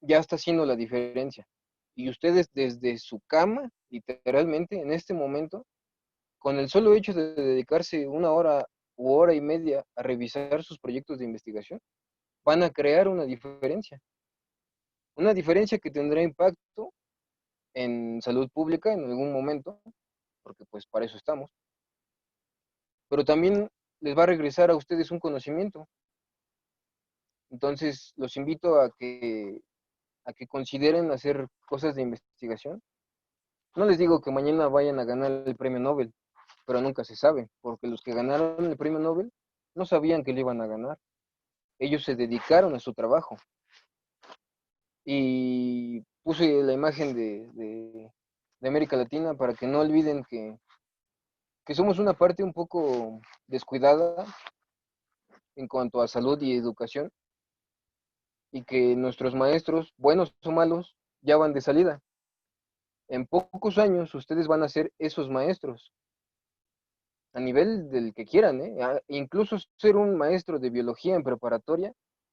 ya está haciendo la diferencia. Y ustedes desde su cama, literalmente, en este momento, con el solo hecho de dedicarse 1 hora u hora y media a revisar sus proyectos de investigación, van a crear una diferencia que tendrá impacto en salud pública en algún momento, porque pues para eso estamos, pero también les va a regresar a ustedes un conocimiento. Entonces, los invito a que consideren hacer cosas de investigación. No les digo que mañana vayan a ganar el premio Nobel, pero nunca se sabe, porque los que ganaron el premio Nobel no sabían que lo iban a ganar. Ellos se dedicaron a su trabajo. Y puse la imagen de América Latina para que no olviden que somos una parte un poco descuidada en cuanto a salud y educación y que nuestros maestros, buenos o malos, ya van de salida. En pocos años ustedes van a ser esos maestros, a nivel del que quieran, ¿eh? Incluso ser un maestro de biología en preparatoria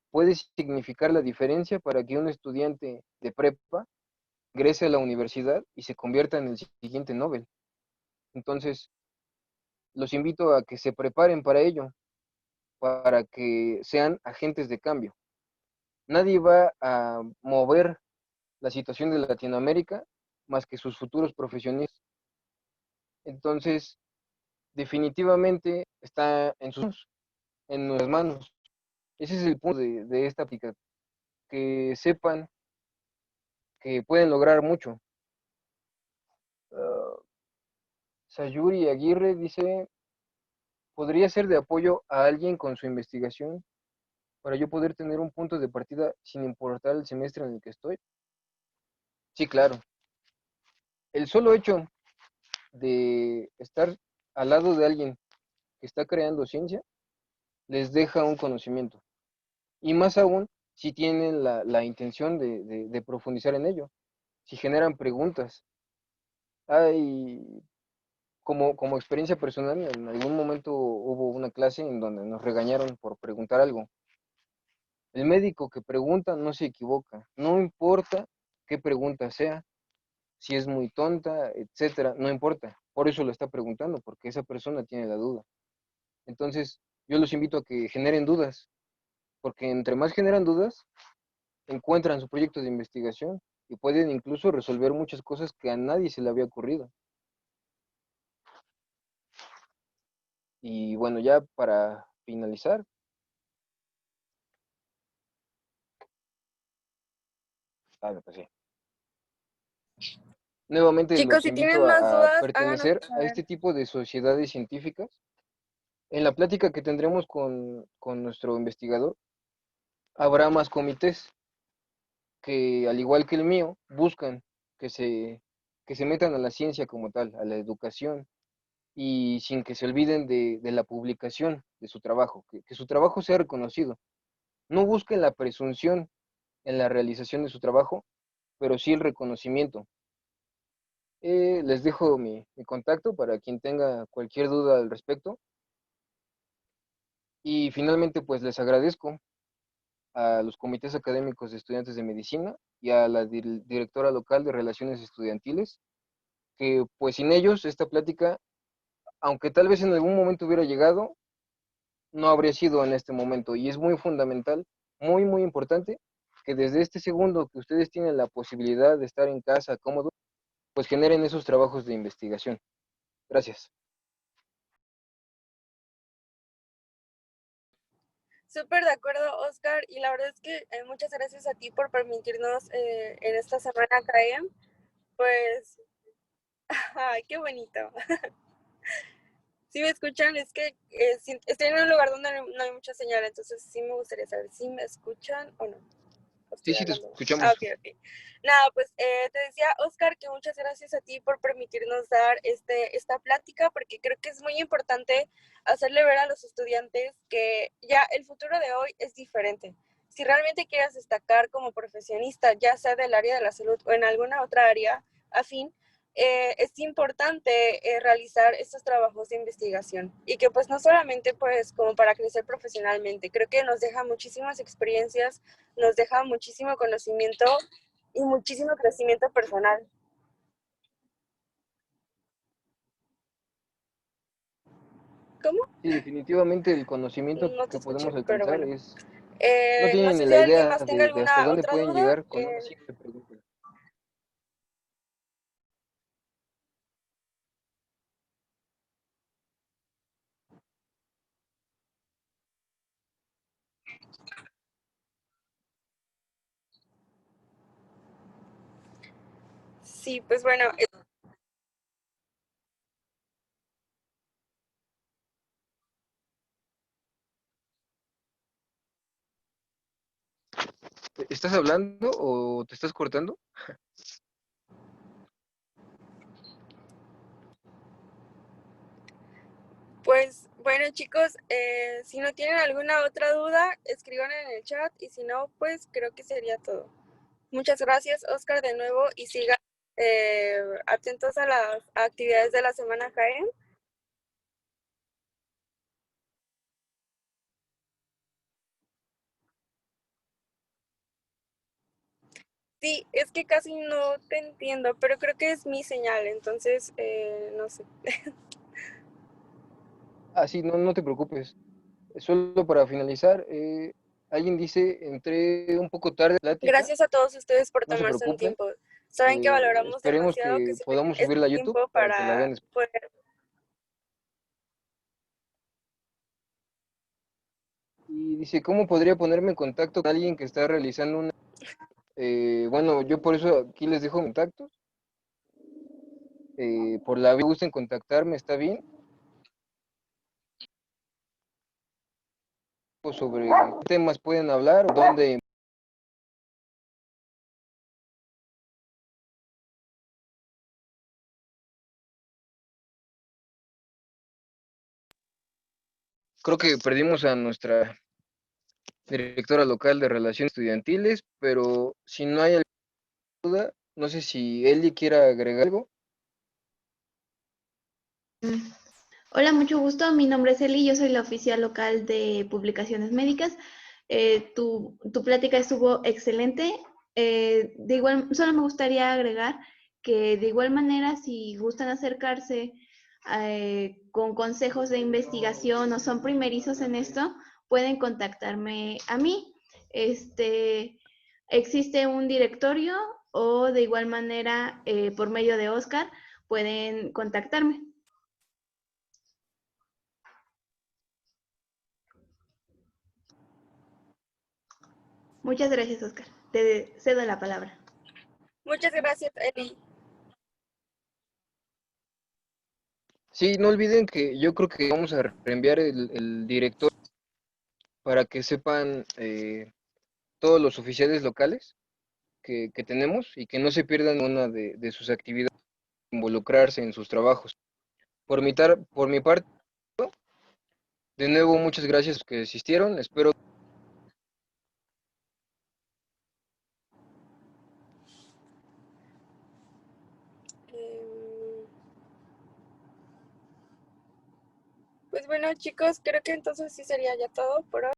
puede significar la diferencia para que un estudiante de prepa ingrese a la universidad y se convierta en el siguiente Nobel. Entonces, los invito a que se preparen para ello, para que sean agentes de cambio. Nadie va a mover la situación de Latinoamérica más que sus futuros profesionistas. Entonces, definitivamente está en nuestras manos. Ese es el punto de esta aplicación, que sepan que pueden lograr mucho. Sayuri Aguirre dice, ¿podría ser de apoyo a alguien con su investigación para yo poder tener un punto de partida sin importar el semestre en el que estoy? Sí, claro. El solo hecho de estar al lado de alguien que está creando ciencia les deja un conocimiento. Y más aún si tienen la intención de profundizar en ello, si generan preguntas. Hay, como experiencia personal, en algún momento hubo una clase en donde nos regañaron por preguntar algo. El médico que pregunta no se equivoca, no importa qué pregunta sea, si es muy tonta, etcétera, no importa. Por eso lo está preguntando, porque esa persona tiene la duda. Entonces, yo los invito a que generen dudas, porque entre más generan dudas, encuentran su proyecto de investigación y pueden incluso resolver muchas cosas que a nadie se le había ocurrido. Y bueno, ya para finalizar, me pasé. Nuevamente Chicos, los si tienen invito más a dudas, háganos pertenecer a saber. este tipo de sociedades científicas. En la plática que tendremos con nuestro investigador, habrá más comités que, al igual que el mío, buscan que que se metan a la ciencia como tal, a la educación, y sin que se olviden de la publicación de su trabajo, que su trabajo sea reconocido. No busquen la presunción en la realización de su trabajo, pero sí el reconocimiento. Les dejo mi contacto para quien tenga cualquier duda al respecto. Y finalmente, pues les agradezco a los comités académicos de estudiantes de medicina y a la directora local de relaciones estudiantiles, que pues sin ellos esta plática, aunque tal vez en algún momento hubiera llegado, no habría sido en este momento. Y es muy fundamental, muy importante, que desde este segundo que ustedes tienen la posibilidad de estar en casa cómodos, pues generen esos trabajos de investigación. Gracias. Súper de acuerdo, Oscar, y la verdad es que muchas gracias a ti por permitirnos en esta semana CAEM, pues, ay, qué bonito. Si me escuchan, es que estoy en un lugar donde no hay mucha señal, entonces sí me gustaría saber si me escuchan o no. Sí, Estoy sí, te hablando. Ah, escuchamos. ok. Nada, pues te decía, Oscar, que muchas gracias a ti por permitirnos dar esta plática, porque creo que es muy importante hacerle ver a los estudiantes que ya el futuro de hoy es diferente. Si realmente quieres destacar como profesionista, ya sea del área de la salud o en alguna otra área afín, es importante realizar estos trabajos de investigación y que pues no solamente pues como para crecer profesionalmente, creo que nos deja muchísimas experiencias, nos deja muchísimo conocimiento y muchísimo crecimiento personal. ¿Cómo? Sí, definitivamente el conocimiento No te que escuché, podemos pero alcanzar bueno. es, no No tienen sé ni si la alguien idea más tenga de hasta alguna dónde otra pueden duda. llegar con una simple pregunta. Sí, pues bueno, ¿Estás hablando o te estás cortando? pues bueno chicos, si no tienen alguna otra duda, escriban en el chat y si no, pues creo que sería todo. Muchas gracias, Oscar, de nuevo y sigan atentos a las actividades de la semana CAEM. Sí, es que casi no te entiendo, pero creo que es mi señal, entonces no sé. Ah, sí, no te preocupes. Solo para finalizar, alguien dice, entré un poco tarde a la plática, Gracias a todos ustedes por no se tomarse un preocupen. tiempo. Saben que valoramos Esperemos demasiado que que se den podamos este subirla a YouTube tiempo para que la vean para después. poder. Y dice, ¿cómo podría ponerme en contacto con alguien que está realizando una... bueno, yo por eso aquí les dejo contactos. Por la vía gusten contactarme, está bien. O sobre qué temas pueden hablar, o dónde... Creo que perdimos a nuestra directora local de Relaciones Estudiantiles, pero si no hay duda, no sé si Eli quiera agregar algo. Hola, mucho gusto. Mi nombre es Eli, yo soy la oficial local de publicaciones médicas. Tu plática estuvo excelente. De igual, solo me gustaría agregar que de igual manera, si gustan acercarse con consejos de investigación o son primerizos en esto, pueden contactarme a mí. Existe un directorio o de igual manera, por medio de Oscar, pueden contactarme. Muchas gracias, Oscar. Te cedo la palabra. Muchas gracias, Eli. Sí, no olviden que yo creo que vamos a reenviar el director para que sepan todos los oficiales locales que tenemos y que no se pierdan una de sus actividades, involucrarse en sus trabajos. Por mi parte, de nuevo, muchas gracias que asistieron. Espero. Em, Pues bueno, chicos, creo que entonces sí sería ya todo por hoy.